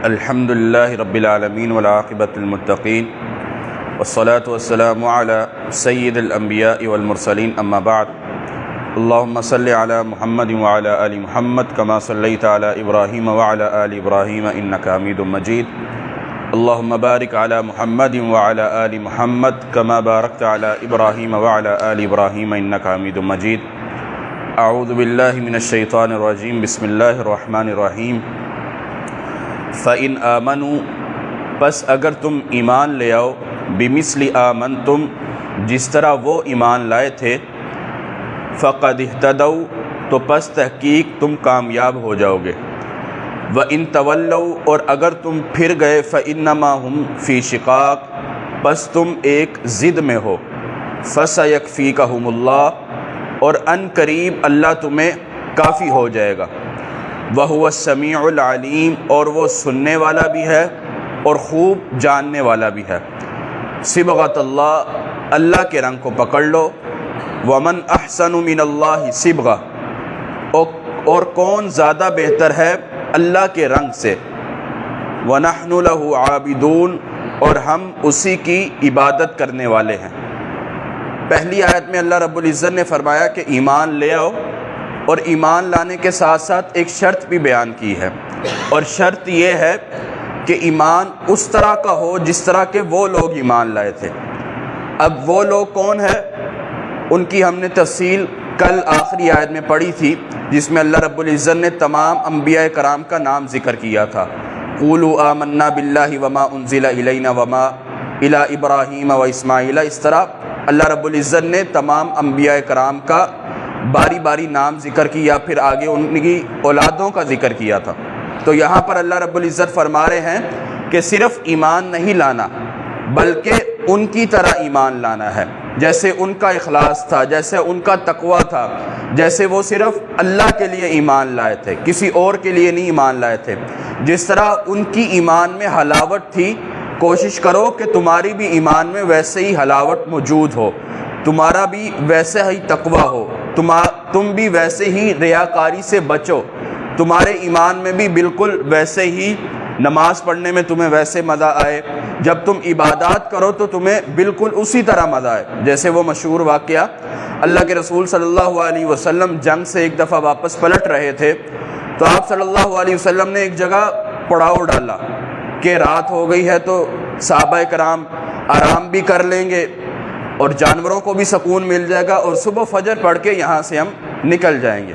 الحمد للہ رب العالمین والعاقبۃ للمتقین والصلاة والسلام علی سید الانبیاء والمرسلین اما بعد اللہم صلی علی محمد وعلی آل محمد کما صلیت علی ابراہیم وعلی آل ابراہیم انکا حمید مجید اللہم بارک علی محمد وعلی آل محمد کما بارکت علی ابراہیم وعلی آل ابراہیم انکا حمید مجید اعوذ باللہ من الشیطان الرجیم بسم اللہ الرحمن الرحیم فَإِنْ آمَنُوا پس اگر تم ایمان لے آؤ بِمِثْلِ آمَنْتُمْ جس طرح وہ ایمان لائے تھے فَقَدْ اهْتَدَوْا تو پس تحقیق تم کامیاب ہو جاؤ گے وَإِنْ تَوَلَّوْا اور اگر تم پھر گئے فَإِنَّمَا هُمْ فِي شِقَاقٍ پس تم ایک ضد میں ہو فَسَيَكْفِيكَهُمُ اللَّهُ اور ان قریب اللہ تمہیں کافی ہو جائے گا وَهُوَ السَّمِيعُ الْعَلِيمُ اور وہ سننے والا بھی ہے اور خوب جاننے والا بھی ہے صبغۃ اللہ اللہ کے رنگ کو پکڑ لو وَمَنْ أَحْسَنُ مِنَ اللَّهِ صِبْغَةً اور کون زیادہ بہتر ہے اللہ کے رنگ سے وَنَحْنُ لَهُ عَابِدُونَ اور ہم اسی کی عبادت کرنے والے ہیں۔ پہلی آیت میں اللہ رب العزت نے فرمایا کہ ایمان لے آؤ اور ایمان لانے کے ساتھ ساتھ ایک شرط بھی بیان کی ہے، اور شرط یہ ہے کہ ایمان اس طرح کا ہو جس طرح کے وہ لوگ ایمان لائے تھے۔ اب وہ لوگ کون ہیں؟ ان کی ہم نے تفصیل کل آخری آیت میں پڑھی تھی، جس میں اللہ رب العزت نے تمام انبیاء کرام کا نام ذکر کیا تھا۔ قولوا آمنا باللہ وما انزل الینا وما الی ابراہیم و اسماعیل، اس طرح اللہ رب العزت نے تمام انبیاء کرام کا باری باری نام ذکر کیا، پھر آگے ان کی اولادوں کا ذکر کیا تھا۔ تو یہاں پر اللہ رب العزت فرما رہے ہیں کہ صرف ایمان نہیں لانا بلکہ ان کی طرح ایمان لانا ہے، جیسے ان کا اخلاص تھا، جیسے ان کا تقوی تھا، جیسے وہ صرف اللہ کے لیے ایمان لائے تھے، کسی اور کے لیے نہیں ایمان لائے تھے۔ جس طرح ان کی ایمان میں حلاوت تھی، کوشش کرو کہ تمہاری بھی ایمان میں ویسے ہی حلاوت موجود ہو، تمہارا بھی ویسے ہی تقوی ہو، تم بھی ویسے ہی ریاکاری سے بچو، تمہارے ایمان میں بھی بالکل ویسے ہی نماز پڑھنے میں تمہیں ویسے مزہ آئے، جب تم عبادات کرو تو تمہیں بالکل اسی طرح مزہ آئے۔ جیسے وہ مشہور واقعہ، اللہ کے رسول صلی اللہ علیہ وسلم جنگ سے ایک دفعہ واپس پلٹ رہے تھے، تو آپ صلی اللہ علیہ وسلم نے ایک جگہ پڑاؤ ڈالا کہ رات ہو گئی ہے تو صحابہ کرام آرام بھی کر لیں گے اور جانوروں کو بھی سکون مل جائے گا، اور صبح فجر پڑھ کے یہاں سے ہم نکل جائیں گے۔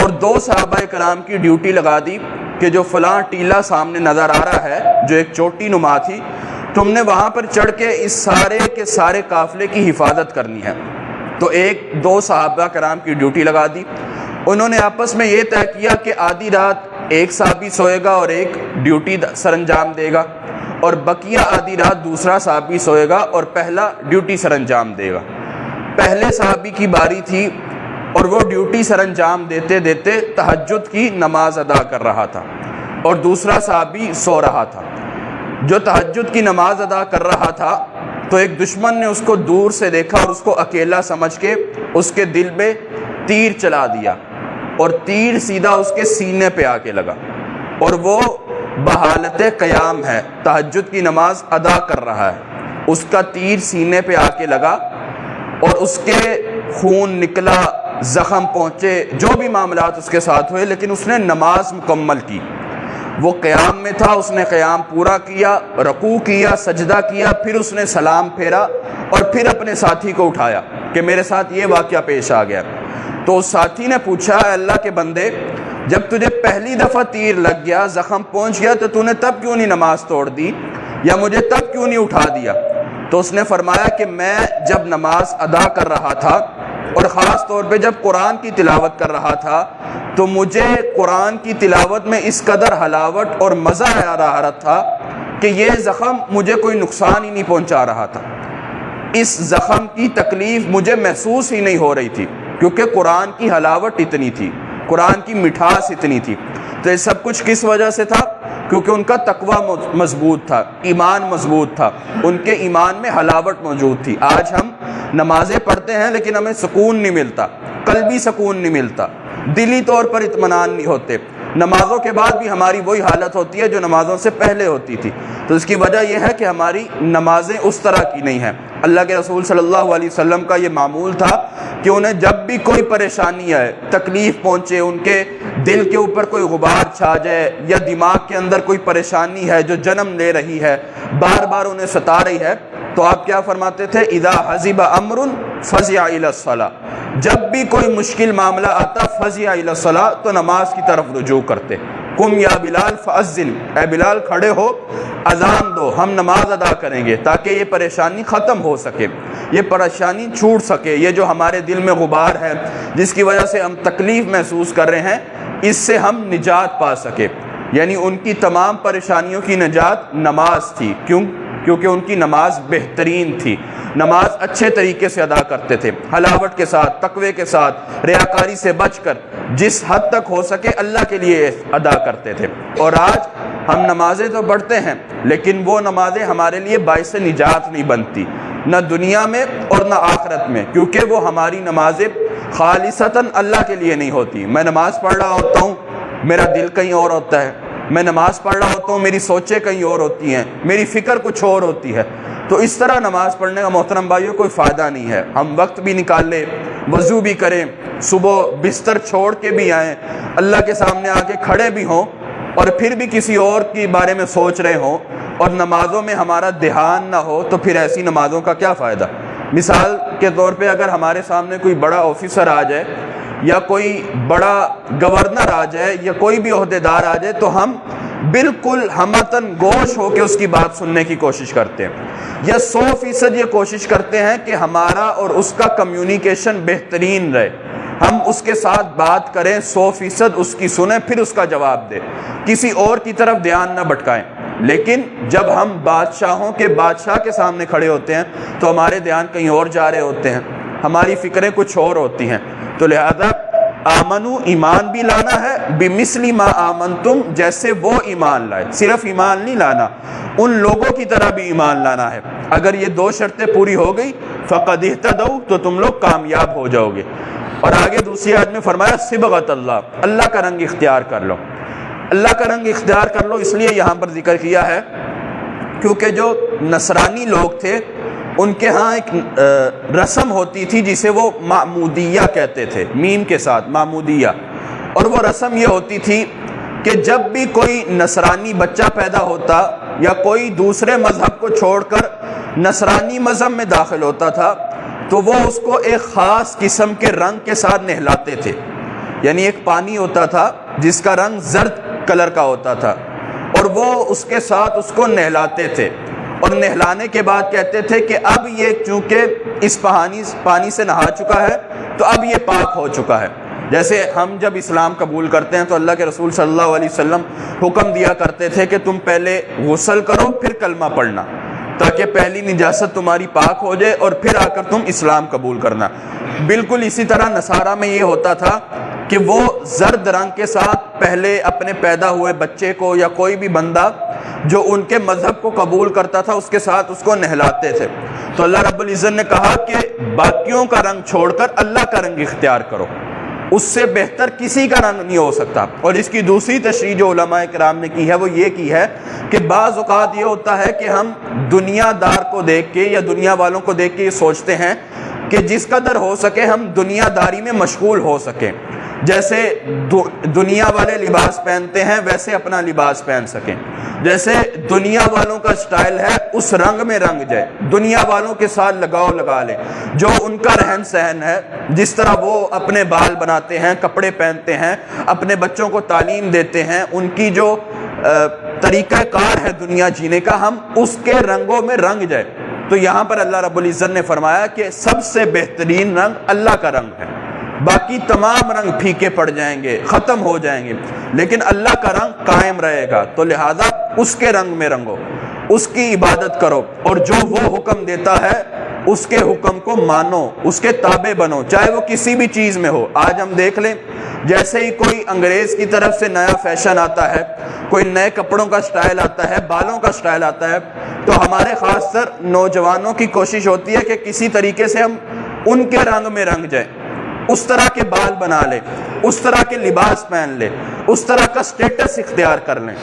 اور دو صحابہ کرام کی ڈیوٹی لگا دی کہ جو فلاں ٹیلہ سامنے نظر آ رہا ہے، جو ایک چوٹی نما تھی، تم نے وہاں پر چڑھ کے اس سارے کے سارے قافلے کی حفاظت کرنی ہے۔ تو دو صحابہ کرام کی ڈیوٹی لگا دی۔ انہوں نے آپس میں یہ طے کیا کہ آدھی رات ایک صحابی سوئے گا اور ایک ڈیوٹی سر انجام دے گا، اور بقیہ آدھی رات دوسرا صحابی سوئے گا اور پہلا ڈیوٹی سر انجام دے گا۔ پہلے صحابی کی باری تھی اور وہ ڈیوٹی سر انجام دیتے دیتے تہجد کی نماز ادا کر رہا تھا، اور دوسرا صحابی سو رہا تھا۔ جو تہجد کی نماز ادا کر رہا تھا تو ایک دشمن نے اس کو دور سے دیکھا اور اس کو اکیلا سمجھ کے اس کے دل میں تیر چلا دیا، اور تیر سیدھا اس کے سینے پہ آ کے لگا، اور وہ بحالت قیام ہے، تہجد کی نماز ادا کر رہا ہے، اس کا تیر سینے پہ آ کے لگا اور اس کے خون نکلا، زخم پہنچے، جو بھی معاملات اس کے ساتھ ہوئے، لیکن اس نے نماز مکمل کی۔ وہ قیام میں تھا، اس نے قیام پورا کیا، رکوع کیا، سجدہ کیا، پھر اس نے سلام پھیرا اور پھر اپنے ساتھی کو اٹھایا کہ میرے ساتھ یہ واقعہ پیش آ گیا۔ تو اس ساتھی نے پوچھا، اے اللہ کے بندے، جب تجھے پہلی دفعہ تیر لگ گیا، زخم پہنچ گیا، تو نے تب کیوں نہیں نماز توڑ دی، یا مجھے تب کیوں نہیں اٹھا دیا؟ تو اس نے فرمایا کہ میں جب نماز ادا کر رہا تھا، اور خاص طور پہ جب قرآن کی تلاوت کر رہا تھا، تو مجھے قرآن کی تلاوت میں اس قدر حلاوت اور مزہ آ رہا تھا کہ یہ زخم مجھے کوئی نقصان ہی نہیں پہنچا رہا تھا، اس زخم کی تکلیف مجھے محسوس ہی نہیں ہو رہی تھی، کیونکہ قرآن کی حلاوت اتنی تھی، قرآن کی مٹھاس اتنی تھی۔ تو یہ سب کچھ کس وجہ سے تھا؟ کیونکہ ان کا تقوی مضبوط تھا، ایمان مضبوط تھا، ان کے ایمان میں حلاوت موجود تھی۔ آج ہم نمازیں پڑھتے ہیں لیکن ہمیں سکون نہیں ملتا، قلبی سکون نہیں ملتا، دلی طور پر اطمینان نہیں ہوتے، نمازوں کے بعد بھی ہماری وہی حالت ہوتی ہے جو نمازوں سے پہلے ہوتی تھی۔ تو اس کی وجہ یہ ہے کہ ہماری نمازیں اس طرح کی نہیں ہیں۔ اللہ کے رسول صلی اللہ علیہ وسلم کا یہ معمول تھا کہ انہیں جب بھی کوئی پریشانی آئے، تکلیف پہنچے، ان کے دل کے اوپر کوئی غبار چھا جائے یا دماغ کے اندر کوئی پریشانی ہے جو جنم لے رہی ہے، بار بار انہیں ستا رہی ہے، تو آپ کیا فرماتے تھے؟ اذا حزب امر فزع الی الصلاۃ، جب بھی کوئی مشکل معاملہ آتا فزع الی الصلاۃ، تو نماز کی طرف رجوع کرتے۔ قم یا بلال فاذن، اے بلال کھڑے ہو، اذان دو، ہم نماز ادا کریں گے تاکہ یہ پریشانی ختم ہو سکے، یہ پریشانی چھوٹ سکے، یہ جو ہمارے دل میں غبار ہے جس کی وجہ سے ہم تکلیف محسوس کر رہے ہیں، اس سے ہم نجات پا سکے۔ یعنی ان کی تمام پریشانیوں کی نجات نماز تھی۔ کیونکہ ان کی نماز بہترین تھی، نماز اچھے طریقے سے ادا کرتے تھے، حلاوت کے ساتھ، تقوی کے ساتھ، ریاکاری سے بچ کر، جس حد تک ہو سکے اللہ کے لیے ادا کرتے تھے۔ اور آج ہم نمازیں تو پڑھتے ہیں لیکن وہ نمازیں ہمارے لیے باعث نجات نہیں بنتی، نہ دنیا میں اور نہ آخرت میں، کیونکہ وہ ہماری نمازیں خالصتاً اللہ کے لیے نہیں ہوتی۔ میں نماز پڑھ رہا ہوتا ہوں، میرا دل کہیں اور ہوتا ہے، میں نماز پڑھ رہا ہوتا ہوں، میری سوچیں کہیں اور ہوتی ہیں، میری فکر کچھ اور ہوتی ہے۔ تو اس طرح نماز پڑھنے کا محترم بھائیوں کوئی فائدہ نہیں ہے۔ ہم وقت بھی نکال لیں، وضو بھی کریں، صبح بستر چھوڑ کے بھی آئیں، اللہ کے سامنے آ کے کھڑے بھی ہوں اور پھر بھی کسی اور کے بارے میں سوچ رہے ہوں اور نمازوں میں ہمارا دھیان نہ ہو، تو پھر ایسی نمازوں کا کیا فائدہ؟ مثال کے طور پہ اگر ہمارے سامنے کوئی بڑا آفیسر آ جائے یا کوئی بڑا گورنر آ جائے یا کوئی بھی عہدیدار آ جائے، تو ہم بالکل ہمتن گوش ہو کے اس کی بات سننے کی کوشش کرتے ہیں، یا 100% یہ کوشش کرتے ہیں کہ ہمارا اور اس کا کمیونیکیشن بہترین رہے، ہم اس کے ساتھ بات کریں، 100% اس کی سنیں، پھر اس کا جواب دیں، کسی اور کی طرف دھیان نہ بھٹکائیں۔ لیکن جب ہم بادشاہوں کے بادشاہ کے سامنے کھڑے ہوتے ہیں تو ہمارے دھیان کہیں اور جا رہے ہوتے ہیں، ہماری فکریں کچھ اور ہوتی ہیں۔ تو لہذا آمنو، ایمان بھی لانا ہے، بمثل ما آمنتم، جیسے وہ ایمان لائے، صرف ایمان نہیں لانا، ان لوگوں کی طرح بھی ایمان لانا ہے۔ اگر یہ 2 شرطیں پوری ہو گئی فقد اہتدوا، تو تم لوگ کامیاب ہو جاؤ گے۔ اور آگے دوسری آیت میں فرمایا صبغۃ اللہ، اللہ کا رنگ اختیار کر لو، اللہ کا رنگ اختیار کر لو۔ اس لیے یہاں پر ذکر کیا ہے کیونکہ جو نصرانی لوگ تھے ان کے ہاں ایک رسم ہوتی تھی جسے وہ معمودیہ کہتے تھے، میم کے ساتھ، معمودیہ۔ اور وہ رسم یہ ہوتی تھی کہ جب بھی کوئی نصرانی بچہ پیدا ہوتا یا کوئی دوسرے مذہب کو چھوڑ کر نصرانی مذہب میں داخل ہوتا تھا تو وہ اس کو ایک خاص قسم کے رنگ کے ساتھ نہلاتے تھے۔ یعنی ایک پانی ہوتا تھا جس کا رنگ زرد کلر کا ہوتا تھا، اور وہ اس کے ساتھ اس کو نہلاتے تھے، اور نہلانے کے بعد کہتے تھے کہ اب یہ چونکہ اس پانی سے نہا چکا ہے تو اب یہ پاک ہو چکا ہے۔ جیسے ہم جب اسلام قبول کرتے ہیں تو اللہ کے رسول صلی اللہ علیہ وسلم حکم دیا کرتے تھے کہ تم پہلے غسل کرو پھر کلمہ پڑھنا، تاکہ پہلی نجاست تمہاری پاک ہو جائے اور پھر آ کر تم اسلام قبول کرنا۔ بالکل اسی طرح نصارہ میں یہ ہوتا تھا کہ وہ زرد رنگ کے ساتھ پہلے اپنے پیدا ہوئے بچے کو یا کوئی بھی بندہ جو ان کے مذہب کو قبول کرتا تھا اس کے ساتھ اس کو نہلاتے تھے۔ تو اللہ رب العزت نے کہا کہ باقیوں کا رنگ چھوڑ کر اللہ کا رنگ اختیار کرو، اس سے بہتر کسی کا رنگ نہیں ہو سکتا۔ اور اس کی دوسری تشریح جو علماء کرام نے کی ہے وہ یہ کی ہے کہ بعض اوقات یہ ہوتا ہے کہ ہم دنیا دار کو دیکھ کے یا دنیا والوں کو دیکھ کے یہ سوچتے ہیں کہ جس قدر ہو سکے ہم دنیا داری میں مشغول ہو سکیں، جیسے دنیا والے لباس پہنتے ہیں ویسے اپنا لباس پہن سکیں، جیسے دنیا والوں کا سٹائل ہے اس رنگ میں رنگ جائے، دنیا والوں کے ساتھ لگاؤ لگا لیں، جو ان کا رہن سہن ہے، جس طرح وہ اپنے بال بناتے ہیں، کپڑے پہنتے ہیں، اپنے بچوں کو تعلیم دیتے ہیں، ان کی جو طریقہ کار ہے دنیا جینے کا، ہم اس کے رنگوں میں رنگ جائے۔ تو یہاں پر اللہ رب العزت نے فرمایا کہ سب سے بہترین رنگ اللہ کا رنگ ہے، باقی تمام رنگ پھیکے پڑ جائیں گے، ختم ہو جائیں گے، لیکن اللہ کا رنگ قائم رہے گا۔ تو لہذا اس کے رنگ میں رنگو، اس کی عبادت کرو، اور جو وہ حکم دیتا ہے اس کے حکم کو مانو، اس کے تابع بنو، چاہے وہ کسی بھی چیز میں ہو۔ آج ہم دیکھ لیں جیسے ہی کوئی انگریز کی طرف سے نیا فیشن آتا ہے، کوئی نئے کپڑوں کا سٹائل آتا ہے، بالوں کا سٹائل آتا ہے، تو ہمارے خاص طر نوجوانوں کی کوشش ہوتی ہے کہ کسی طریقے سے ہم ان کے رنگ میں رنگ جائیں، اس طرح کے بال بنا لے، اس طرح کے لباس پہن لے، اس طرح کا سٹیٹس اختیار کر لیں،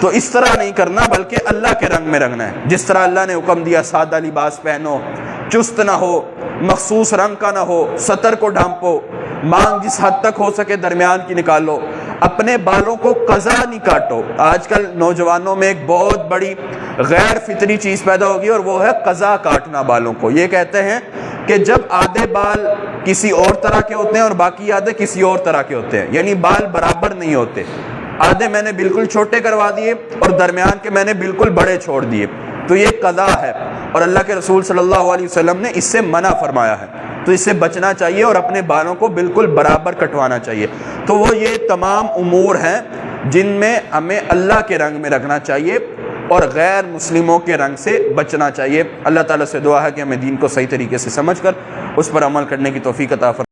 تو اس طرح نہیں کرنا بلکہ اللہ کے رنگ میں رنگنا ہے۔ جس طرح اللہ نے حکم دیا سادہ لباس پہنو، چست نہ ہو، مخصوص رنگ کا نہ ہو، سطر کو ڈھانپو، مانگ جس حد تک ہو سکے درمیان کی نکالو، اپنے بالوں کو قضا نہیں کاٹو۔ آج کل نوجوانوں میں ایک بہت بڑی غیر فطری چیز پیدا ہوگی اور وہ ہے قضا کاٹنا بالوں کو۔ یہ کہتے ہیں کہ جب آدھے بال کسی اور طرح کے ہوتے ہیں اور باقی آدھے کسی اور طرح کے ہوتے ہیں، یعنی بال برابر نہیں ہوتے، آدھے میں نے بالکل چھوٹے کروا دیے اور درمیان کے میں نے بالکل بڑے چھوڑ دیے، تو یہ قضا ہے، اور اللہ کے رسول صلی اللہ علیہ وسلم نے اس سے منع فرمایا ہے، تو اس سے بچنا چاہیے اور اپنے بالوں کو بالکل برابر کٹوانا چاہیے۔ تو وہ یہ تمام امور ہیں جن میں ہمیں اللہ کے رنگ میں رکھنا چاہیے اور غیر مسلموں کے رنگ سے بچنا چاہیے۔ اللہ تعالیٰ سے دعا ہے کہ ہمیں دین کو صحیح طریقے سے سمجھ کر اس پر عمل کرنے کی توفیق عطا فرمائے۔